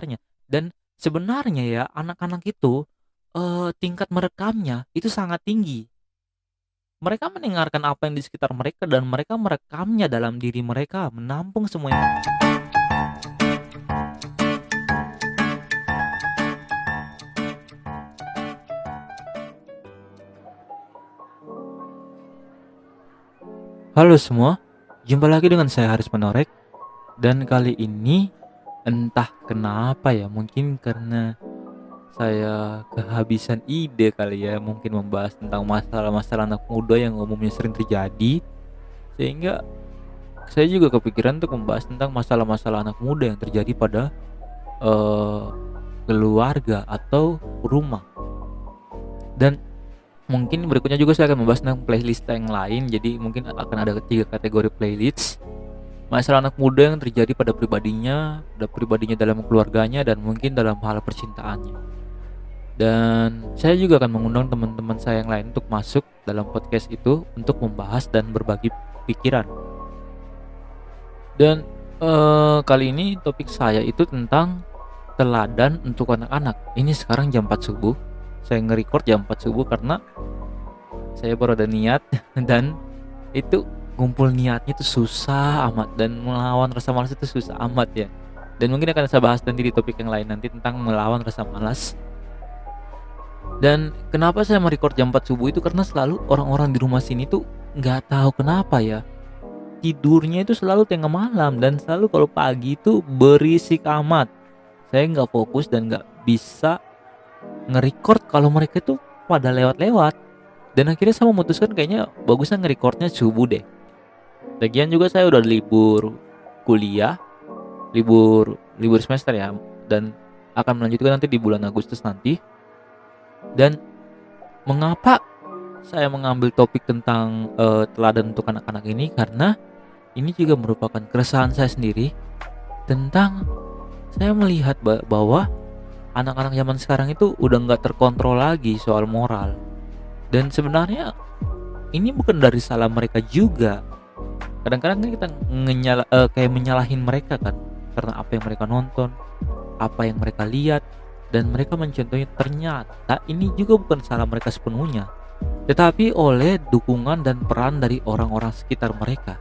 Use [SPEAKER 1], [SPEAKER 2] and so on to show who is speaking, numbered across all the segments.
[SPEAKER 1] sekitarnya. Dan sebenarnya ya anak-anak itu, tingkat merekamnya itu sangat tinggi. Mereka mendengarkan apa yang di sekitar mereka dan mereka merekamnya dalam diri mereka, menampung semua yang. Halo semua, jumpa lagi dengan saya Haris Menorek. Dan kali ini entah kenapa ya, mungkin karena saya kehabisan ide kali ya, mungkin membahas tentang masalah-masalah anak muda yang umumnya sering terjadi, sehingga saya juga kepikiran untuk membahas tentang masalah-masalah anak muda yang terjadi pada eh, keluarga atau rumah. Dan mungkin berikutnya juga saya akan membahas tentang playlist yang lain. Jadi mungkin akan ada 3 kategori playlist. Masalah anak muda yang terjadi pada pribadinya dalam keluarganya dan mungkin dalam hal percintaannya. Dan saya juga akan mengundang teman-teman saya yang lain untuk masuk dalam podcast itu untuk membahas dan berbagi pikiran. Dan kali ini topik saya itu tentang teladan untuk anak-anak. Ini sekarang jam 4 subuh. Saya nge-record jam 4 subuh karena saya baru ada niat dan itu ngumpul niatnya itu susah amat dan melawan rasa malas itu susah amat ya. Dan mungkin akan saya bahas nanti di topik yang lain nanti tentang melawan rasa malas. Dan kenapa saya merecord jam 4 subuh itu karena selalu orang-orang di rumah sini tuh nggak tahu kenapa ya, tidurnya itu selalu tengah malam dan selalu kalau pagi itu berisik amat. Saya nggak fokus dan nggak bisa nge-record kalau mereka itu pada lewat-lewat. Dan akhirnya saya memutuskan kayaknya bagusnya nge-recordnya subuh deh. Lagian juga saya udah libur kuliah, libur semester ya, dan akan melanjutkan nanti di bulan Agustus nanti. Dan mengapa saya mengambil topik tentang teladan untuk anak-anak ini, karena ini juga merupakan keresahan saya sendiri tentang saya melihat bahwa anak-anak zaman sekarang itu udah nggak terkontrol lagi soal moral. Dan sebenarnya ini bukan dari salah mereka juga. Kadang-kadang kan kita kayak menyalahin mereka kan karena apa yang mereka nonton, apa yang mereka lihat, dan mereka mencontohnya. Ternyata ini juga bukan salah mereka sepenuhnya, tetapi oleh dukungan dan peran dari orang-orang sekitar mereka.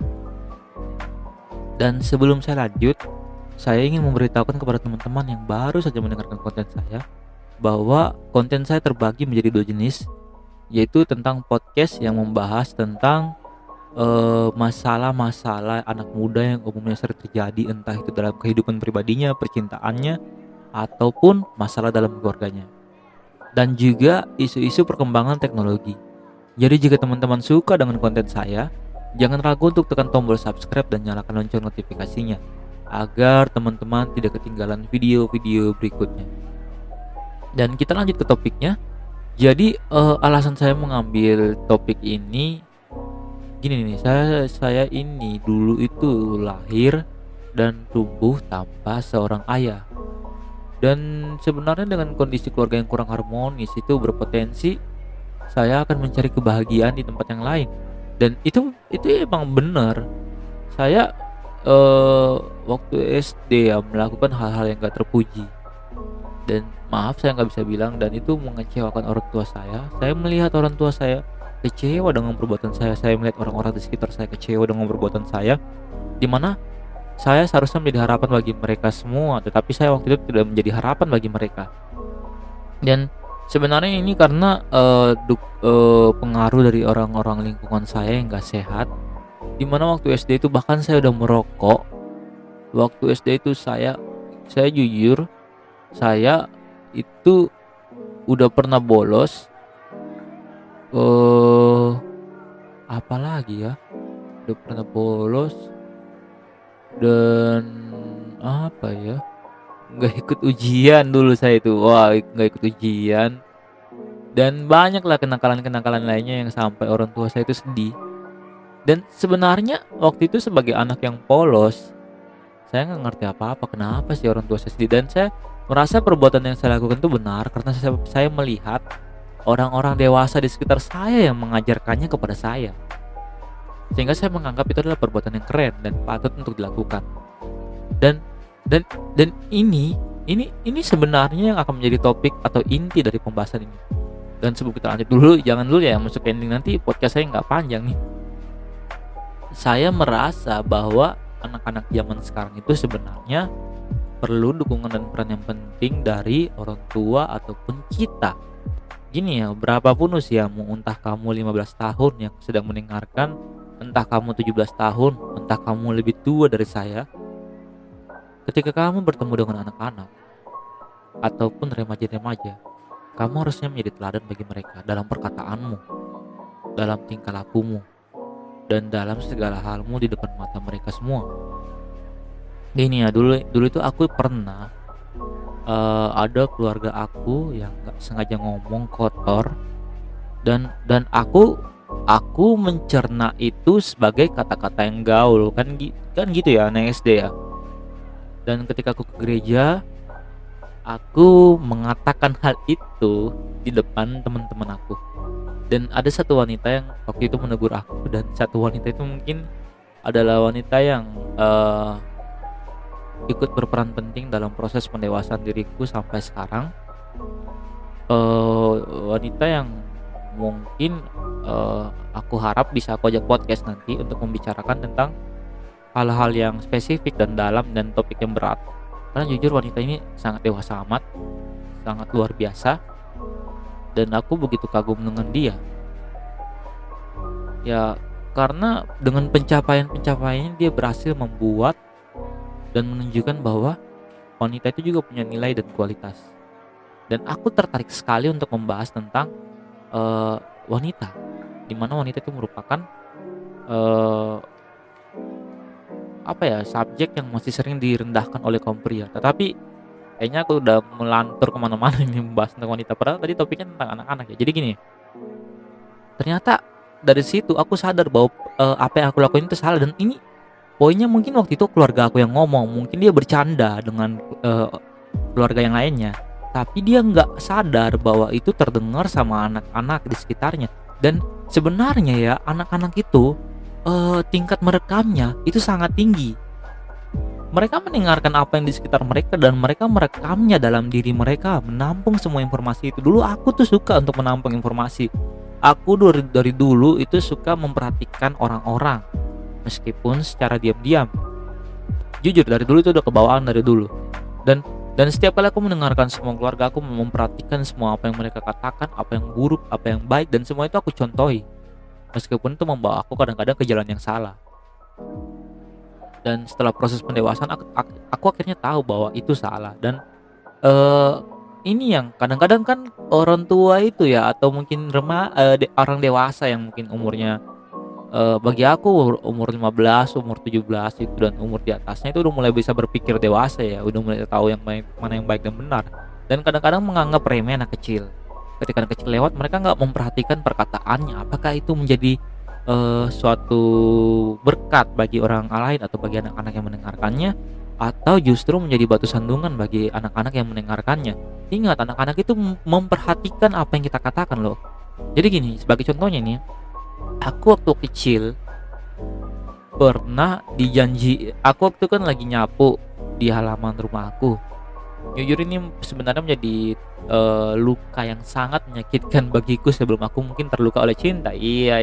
[SPEAKER 1] Dan sebelum saya lanjut, saya ingin memberitahukan kepada teman-teman yang baru saja mendengarkan konten saya bahwa konten saya terbagi menjadi 2 jenis, yaitu tentang podcast yang membahas tentang masalah-masalah anak muda yang umumnya sering terjadi, entah itu dalam kehidupan pribadinya, percintaannya, ataupun masalah dalam keluarganya, dan juga isu-isu perkembangan teknologi. Jadi jika teman-teman suka dengan konten saya, jangan ragu untuk tekan tombol subscribe dan nyalakan lonceng notifikasinya agar teman-teman tidak ketinggalan video-video berikutnya. Dan kita lanjut ke topiknya. Jadi alasan saya mengambil topik ini gini nih, saya ini dulu itu lahir dan tumbuh tanpa seorang ayah. Dan sebenarnya dengan kondisi keluarga yang kurang harmonis itu berpotensi saya akan mencari kebahagiaan di tempat yang lain. Dan itu emang benar. Saya waktu SD ya melakukan hal-hal yang gak terpuji. Dan maaf saya nggak bisa bilang, dan itu mengecewakan orang tua saya. Saya melihat orang tua saya kecewa dengan perbuatan saya. Saya melihat orang-orang di sekitar saya kecewa dengan perbuatan saya, dimana saya seharusnya menjadi harapan bagi mereka semua, tetapi saya waktu itu tidak menjadi harapan bagi mereka. Dan sebenarnya ini karena pengaruh dari orang-orang lingkungan saya yang gak sehat, dimana waktu SD itu bahkan saya udah merokok. Waktu SD itu saya jujur, saya itu udah pernah bolos. Apalagi ya, udah pernah bolos dan apa ya, nggak ikut ujian dulu saya itu. Wah, nggak ikut ujian dan banyak lah kenakalan-kenakalan lainnya yang sampai orang tua saya itu sedih. Dan sebenarnya waktu itu sebagai anak yang polos, saya nggak ngerti apa-apa kenapa sih orang tua saya sedih. Dan saya merasa perbuatan yang saya lakukan itu benar karena saya melihat orang-orang dewasa di sekitar saya yang mengajarkannya kepada saya, sehingga saya menganggap itu adalah perbuatan yang keren dan patut untuk dilakukan. Dan ini Ini sebenarnya yang akan menjadi topik atau inti dari pembahasan ini. Dan sebelum kita lanjut dulu, jangan dulu ya masuk ke ending, nanti podcast saya nggak panjang nih. Saya merasa bahwa anak-anak zaman sekarang itu sebenarnya perlu dukungan dan peran yang penting dari orang tua ataupun kita. Gini ya, berapapun usiamu, entah kamu 15 tahun yang sedang mendengarkan, entah kamu 17 tahun, entah kamu lebih tua dari saya, ketika kamu bertemu dengan anak-anak ataupun remaja-remaja, kamu harusnya menjadi teladan bagi mereka dalam perkataanmu, dalam tingkah lakumu, dan dalam segala halmu di depan mata mereka semua. Gini ya, dulu dulu itu aku pernah ada keluarga aku yang nggak sengaja ngomong kotor, dan aku mencerna itu sebagai kata-kata yang gaul, kan gitu ya anak SD ya. Dan ketika aku ke gereja, aku mengatakan hal itu di depan teman-teman aku. Dan ada satu wanita yang waktu itu menegur aku, dan satu wanita itu mungkin adalah wanita yang ikut berperan penting dalam proses pendewasaan diriku sampai sekarang. Wanita yang mungkin aku harap bisa aku ajak podcast nanti untuk membicarakan tentang hal-hal yang spesifik dan dalam dan topik yang berat. Karena jujur wanita ini sangat dewasa amat, sangat luar biasa, dan aku begitu kagum dengan dia. Ya, karena dengan pencapaian-pencapaiannya dia berhasil membuat dan menunjukkan bahwa wanita itu juga punya nilai dan kualitas. Dan aku tertarik sekali untuk membahas tentang wanita, di mana wanita itu merupakan subjek yang masih sering direndahkan oleh kaum pria. Tetapi kayaknya aku udah melantur kemana-mana ini membahas tentang wanita. Padahal tadi topiknya tentang anak-anak ya. Jadi gini, ternyata dari situ aku sadar bahwa apa yang aku lakuin itu salah. Dan ini poinnya, mungkin waktu itu keluarga aku yang ngomong, mungkin dia bercanda dengan keluarga yang lainnya, tapi dia nggak sadar bahwa itu terdengar sama anak-anak di sekitarnya. Dan sebenarnya ya, anak-anak itu tingkat merekamnya itu sangat tinggi. Mereka mendengarkan apa yang di sekitar mereka dan mereka merekamnya dalam diri mereka, menampung semua informasi itu. Dulu aku tuh suka untuk menampung informasi. Aku dari dulu itu suka memperhatikan orang-orang, meskipun secara diam-diam. Jujur dari dulu itu udah kebawaan dari dulu. Dan setiap kali aku mendengarkan semua keluarga, aku memperhatikan semua apa yang mereka katakan, apa yang buruk, apa yang baik, dan semua itu aku contohi. Meskipun itu membawa aku kadang-kadang ke jalan yang salah. Dan setelah proses pendewasaan, aku akhirnya tahu bahwa itu salah. Dan ini yang kadang-kadang kan orang tua itu ya, atau mungkin orang dewasa yang mungkin umurnya bagi aku umur 15, umur 17 itu, dan umur di atasnya itu udah mulai bisa berpikir dewasa ya, udah mulai tahu mana yang baik dan benar. Dan kadang-kadang menganggap remeh anak kecil. Ketika anak kecil lewat, mereka nggak memperhatikan perkataannya, apakah itu menjadi suatu berkat bagi orang lain atau bagi anak-anak yang mendengarkannya, atau justru menjadi batu sandungan bagi anak-anak yang mendengarkannya. Ingat, anak-anak itu memperhatikan apa yang kita katakan loh. Jadi gini, sebagai contohnya nih, aku waktu kecil pernah aku waktu kan lagi nyapu di halaman rumah aku. Jujur ini sebenarnya menjadi luka yang sangat menyakitkan bagiku sebelum aku mungkin terluka oleh cinta. Iya.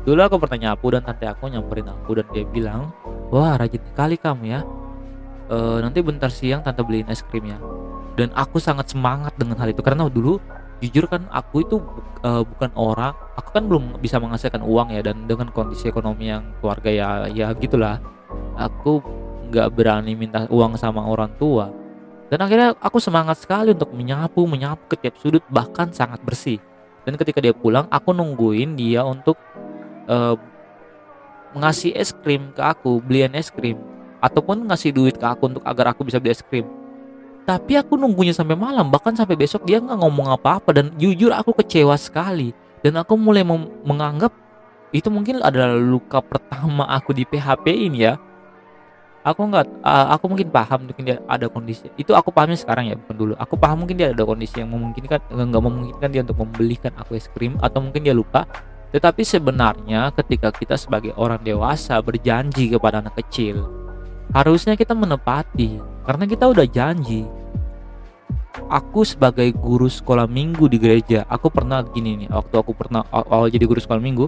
[SPEAKER 1] Dulu aku pernah nyapu dan tante aku nyamperin aku dan dia bilang, "Wah, rajin sekali kamu ya. Nanti bentar siang tante beliin es krim ya." Dan aku sangat semangat dengan hal itu karena dulu jujur kan aku itu bukan orang, aku kan belum bisa menghasilkan uang ya, dan dengan kondisi ekonomi yang keluarga ya gitulah. Aku nggak berani minta uang sama orang tua. Dan akhirnya aku semangat sekali untuk menyapu ke tiap sudut, bahkan sangat bersih. Dan ketika dia pulang, aku nungguin dia untuk eh, ngasih es krim ke aku, beliin es krim, ataupun ngasih duit ke aku untuk agar aku bisa beli es krim. Tapi aku nunggunya sampai malam, bahkan sampai besok dia nggak ngomong apa-apa, dan jujur aku kecewa sekali. Dan aku mulai menganggap itu mungkin adalah luka pertama aku di PHP-in ya. Aku mungkin paham mungkin dia ada kondisi itu, aku pahamnya sekarang ya, bukan dulu. Aku paham mungkin dia ada kondisi yang memungkinkan, nggak memungkinkan dia untuk membelikan aku es krim, atau mungkin dia lupa. Tetapi sebenarnya ketika kita sebagai orang dewasa berjanji kepada anak kecil, harusnya kita menepati. Karena kita udah janji. Aku sebagai guru sekolah minggu di gereja, aku pernah gini nih, waktu aku pernah awal jadi guru sekolah minggu,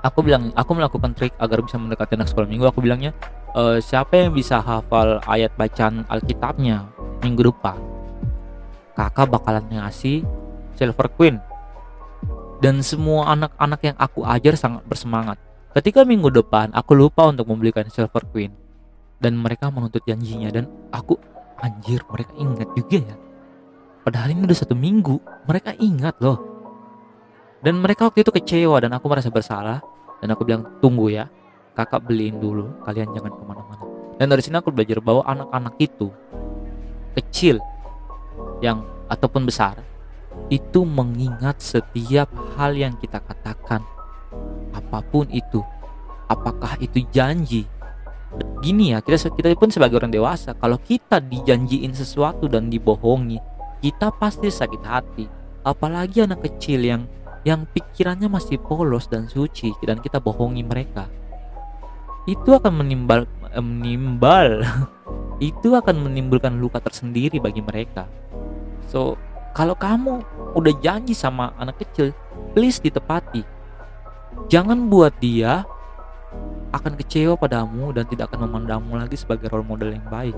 [SPEAKER 1] aku melakukan trik agar bisa mendekati anak sekolah minggu. Aku bilangnya, siapa yang bisa hafal ayat bacaan Alkitabnya minggu depan, kakak bakalan ngasih Silver Queen. Dan semua anak-anak yang aku ajar sangat bersemangat. Ketika minggu depan aku lupa untuk membelikan Silver Queen, dan mereka menuntut janjinya, dan aku, anjir, mereka ingat juga ya, padahal ini udah 1 minggu, mereka ingat loh. Dan mereka waktu itu kecewa dan aku merasa bersalah. Dan aku bilang, tunggu ya, kakak beliin dulu, kalian jangan kemana-mana. Dan dari sini aku belajar bahwa anak-anak itu, kecil yang ataupun besar, itu mengingat setiap hal yang kita katakan, apapun itu. Apakah itu janji? Gini ya, kita pun sebagai orang dewasa, kalau kita dijanjiin sesuatu dan dibohongi, kita pasti sakit hati. Apalagi anak kecil yang pikirannya masih polos dan suci, dan kita bohongi mereka. Itu akan menimbal itu akan menimbulkan luka tersendiri bagi mereka. So, kalau kamu udah janji sama anak kecil, please ditepati. Jangan buat dia akan kecewa padamu dan tidak akan memandangmu lagi sebagai role model yang baik.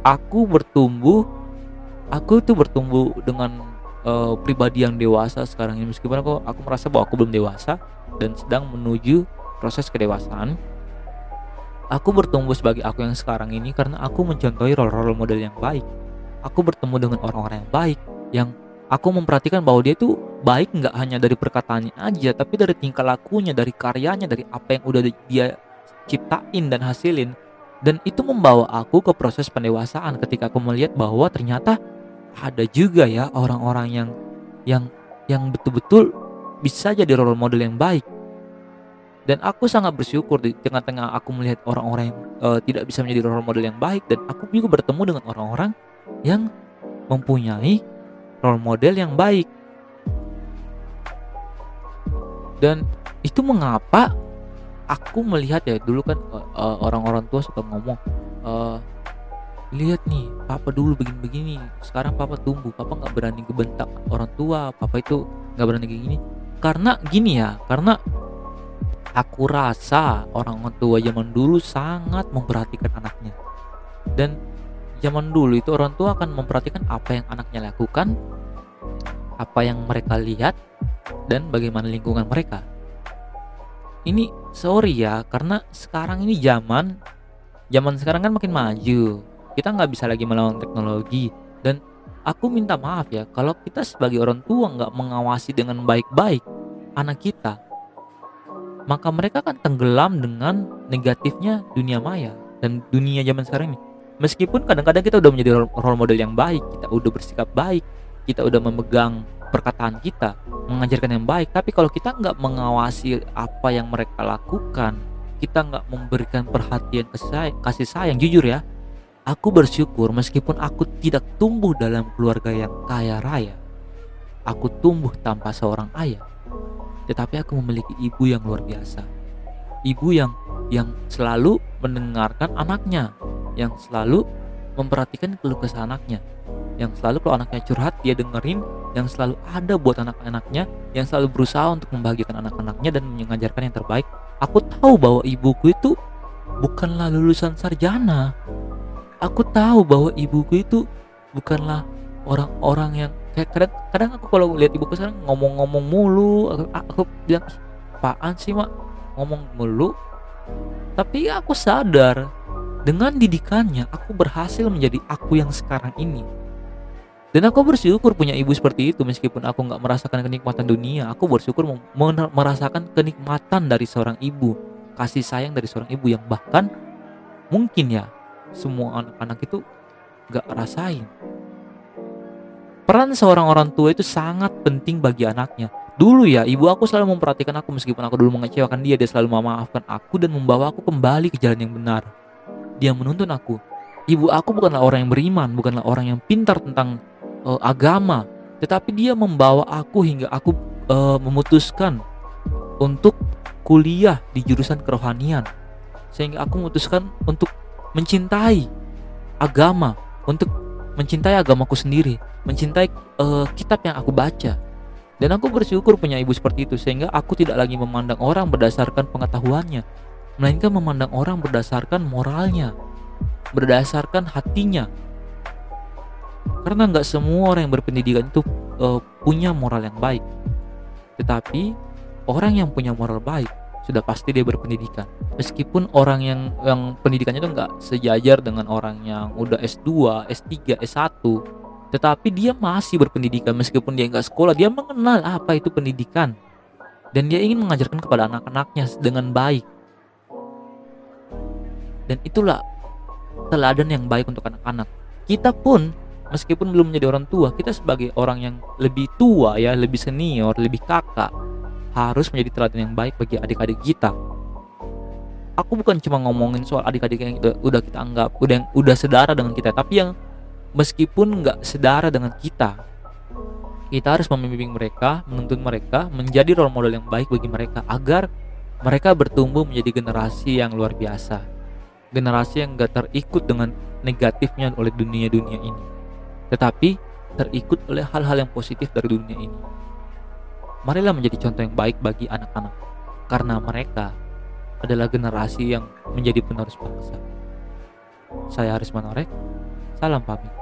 [SPEAKER 1] Aku tuh bertumbuh dengan pribadi yang dewasa sekarang ini, meskipun aku merasa bahwa aku belum dewasa dan sedang menuju proses kedewasaan. Aku bertumbuh sebagai aku yang sekarang ini karena aku mencontohi role model yang baik. Aku bertemu dengan orang-orang yang baik, yang aku memperhatikan bahwa dia tuh baik nggak hanya dari perkataannya aja, tapi dari tingkah lakunya, dari karyanya, dari apa yang udah dia ciptain dan hasilin. Dan itu membawa aku ke proses pendewasaan ketika aku melihat bahwa ternyata ada juga ya orang-orang yang betul-betul bisa jadi role model yang baik. Dan aku sangat bersyukur di tengah-tengah aku melihat orang-orang yang tidak bisa menjadi role model yang baik, dan aku juga bertemu dengan orang-orang yang mempunyai role model yang baik. Dan itu mengapa aku melihat ya, dulu kan orang-orang tua suka ngomong, lihat nih, papa dulu begini-begini, sekarang papa tumbuh, papa nggak berani ngebentak orang tua, papa itu nggak berani kayak gini. Karena gini ya, karena aku rasa orang tua zaman dulu sangat memperhatikan anaknya. Dan zaman dulu itu orang tua akan memperhatikan apa yang anaknya lakukan, apa yang mereka lihat, dan bagaimana lingkungan mereka. Ini sorry ya, karena sekarang ini zaman sekarang kan makin maju. Kita nggak bisa lagi melawan teknologi. Dan aku minta maaf ya, kalau kita sebagai orang tua nggak mengawasi dengan baik-baik anak kita, maka mereka akan tenggelam dengan negatifnya dunia maya dan dunia zaman sekarang ini. Meskipun kadang-kadang kita udah menjadi role model yang baik, kita udah bersikap baik, kita udah memegang perkataan kita, mengajarkan yang baik, tapi kalau kita nggak mengawasi apa yang mereka lakukan, kita nggak memberikan perhatian kasih sayang, jujur ya, aku bersyukur meskipun aku tidak tumbuh dalam keluarga yang kaya raya, aku tumbuh tanpa seorang ayah, tetapi aku memiliki ibu yang luar biasa. Ibu yang selalu mendengarkan anaknya, yang selalu memperhatikan keluh kesah anaknya, yang selalu kalau anaknya curhat dia dengerin, yang selalu ada buat anak-anaknya, yang selalu berusaha untuk membahagiakan anak-anaknya dan mengajarkan yang terbaik. Aku tahu bahwa ibuku itu bukanlah lulusan sarjana. Aku tahu bahwa ibuku itu bukanlah orang-orang yang kayak kadang aku kalau lihat ibuku sekarang ngomong-ngomong mulu, aku bilang, apaan sih mak ngomong mulu. Tapi aku sadar dengan didikannya aku berhasil menjadi aku yang sekarang ini. Dan aku bersyukur punya ibu seperti itu. Meskipun aku gak merasakan kenikmatan dunia, aku bersyukur merasakan kenikmatan dari seorang ibu, kasih sayang dari seorang ibu yang bahkan mungkin ya semua anak-anak itu gak rasain. Peran seorang orang tua itu sangat penting bagi anaknya. Dulu ya, ibu aku selalu memperhatikan aku meskipun aku dulu mengecewakan dia. Dia selalu memaafkan aku dan membawa aku kembali ke jalan yang benar. Dia menuntun aku. Ibu aku bukanlah orang yang beriman, bukanlah orang yang pintar tentang agama, tetapi dia membawa aku hingga aku memutuskan untuk kuliah di jurusan kerohanian, sehingga aku memutuskan untuk mencintai agama, untuk mencintai agamaku sendiri, mencintai kitab yang aku baca. Dan aku bersyukur punya ibu seperti itu, sehingga aku tidak lagi memandang orang berdasarkan pengetahuannya, melainkan memandang orang berdasarkan moralnya, berdasarkan hatinya. Karena nggak semua orang yang berpendidikan itu punya moral yang baik. Tetapi orang yang punya moral baik sudah pasti dia berpendidikan. Meskipun orang yang pendidikannya itu nggak sejajar dengan orang yang udah S2, S3, S1, tetapi dia masih berpendidikan. Meskipun dia nggak sekolah, dia mengenal apa itu pendidikan, dan dia ingin mengajarkan kepada anak-anaknya dengan baik. Dan itulah teladan yang baik untuk anak-anak. Kita pun meskipun belum menjadi orang tua, kita sebagai orang yang lebih tua ya, lebih senior, lebih kakak, harus menjadi teladan yang baik bagi adik-adik kita. Aku bukan cuma ngomongin soal adik-adik yang udah kita anggap udah sedara dengan kita, tapi yang meskipun nggak sedara dengan kita harus membimbing mereka, menuntun mereka menjadi role model yang baik bagi mereka, agar mereka bertumbuh menjadi generasi yang luar biasa, generasi yang gak terikut dengan negatifnya oleh dunia-dunia ini, tetapi terikut oleh hal-hal yang positif dari dunia ini. Marilah menjadi contoh yang baik bagi anak-anak, karena mereka adalah generasi yang menjadi penerus bangsa. Saya Haris Manorek, salam pamit.